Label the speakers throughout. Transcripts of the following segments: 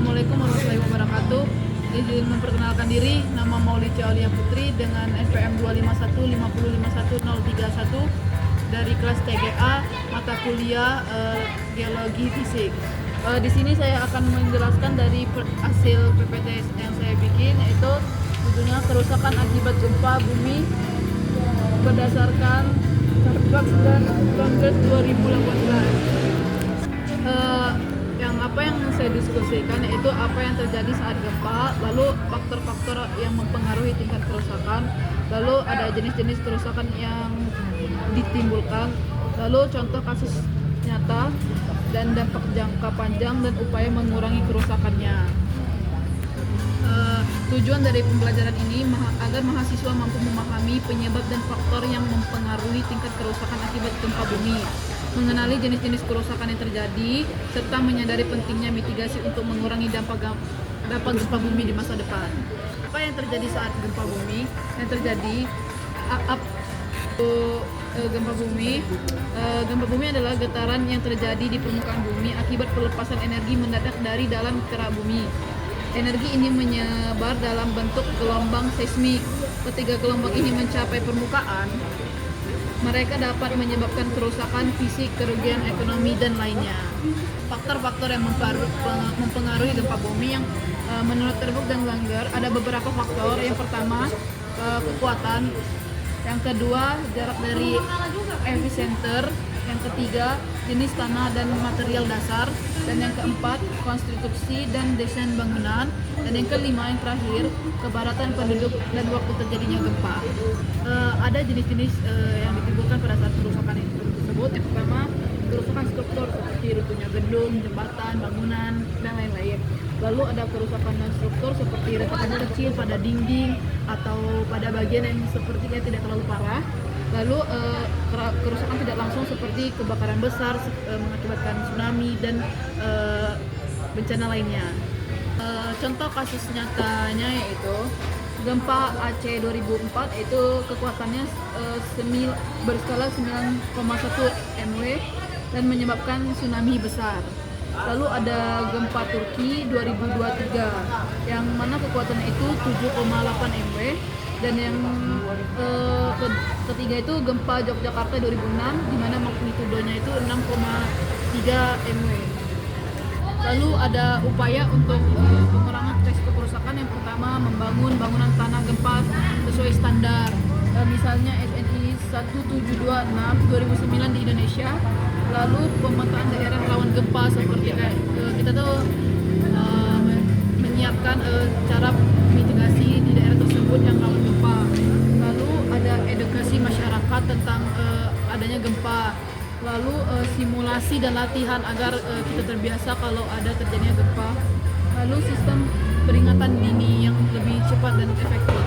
Speaker 1: Assalamualaikum warahmatullahi wabarakatuh. Izin memperkenalkan diri, nama Maulidia Aulia Putri dengan NPM 251505131 dari kelas TGA, mata kuliah Geologi Fisik. Di sini saya akan menjelaskan dari hasil PPT yang saya bikin, yaitu judulnya kerusakan akibat gempa bumi berdasarkan Carfax dan Congress 2018. Yang saya diskusikan yaitu apa yang terjadi saat gempa, lalu faktor-faktor yang mempengaruhi tingkat kerusakan, lalu ada jenis-jenis kerusakan yang ditimbulkan, lalu contoh kasus nyata dan dampak jangka panjang dan upaya mengurangi kerusakannya. Tujuan dari pembelajaran ini agar mahasiswa mampu memahami penyebab dan faktor yang mempengaruhi tingkat kerusakan akibat gempa bumi, mengenali jenis-jenis kerusakan yang terjadi, serta menyadari pentingnya mitigasi untuk mengurangi dampak gempa bumi di masa depan. Apa yang terjadi saat gempa bumi? Yang terjadi gempa bumi adalah getaran yang terjadi di permukaan bumi akibat pelepasan energi mendadak dari dalam kerak bumi. Energi ini menyebar dalam bentuk gelombang seismik. Ketika gelombang ini mencapai permukaan, mereka dapat menyebabkan kerusakan fisik, kerugian ekonomi, dan lainnya. Faktor-faktor yang mempengaruhi gempa bumi yang menurut Terburg dan Langer ada beberapa faktor. Yang pertama, kekuatan. Yang kedua, jarak dari epicenter. Yang ketiga, jenis tanah dan material dasar. Dan yang keempat, konstruksi dan desain bangunan. Dan yang kelima, yang terakhir, kepadatan penduduk dan waktu terjadinya gempa. Ada jenis-jenis yang ditimbulkan pada saat kerusakan tersebut. Yang pertama, kerusakan struktur seperti runtuhnya gedung, jembatan, bangunan, dan lain-lain. Lalu ada kerusakan non-struktur seperti retakan kecil pada dinding atau pada bagian yang sepertinya tidak terlalu parah. Lalu kerusakan tidak langsung seperti kebakaran besar mengakibatkan tsunami dan bencana lainnya. Contoh kasus nyatanya yaitu gempa Aceh 2004, itu kekuatannya berskala 9,1 MW dan menyebabkan tsunami besar. Lalu ada gempa Turki 2023 yang mana kekuatannya itu 7,8 MW, dan yang ketiga itu gempa Yogyakarta 2006 di mana magnitudonya itu 6,3 MW. Lalu ada upaya untuk pengurangan resiko kerusakan. Yang pertama, membangun bangunan tanah gempa sesuai standar. Misalnya SNI 1726 2009 di Indonesia. Lalu pemetaan daerah rawan gempa seperti kita tuh menyiapkan cara mitigasi di daerah tersebut yang rawan gempa. Lalu ada edukasi masyarakat tentang adanya gempa. Lalu simulasi dan latihan agar kita terbiasa kalau ada terjadinya gempa. Lalu sistem peringatan dini yang lebih cepat dan efektif.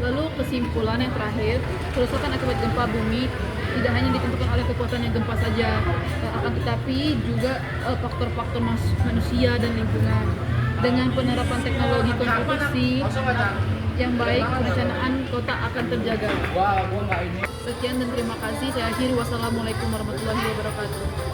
Speaker 1: Lalu kesimpulan yang terakhir, kerusakan akibat gempa bumi tidak hanya ditentukan oleh kekuatan yang gempa saja, akan tetapi juga faktor-faktor manusia dan lingkungan. Dengan penerapan teknologi konstruksi yang baik, kebencanaan kota akan terjaga. Sekian dan terima kasih. Saya akhiri. Wassalamualaikum warahmatullahi wabarakatuh.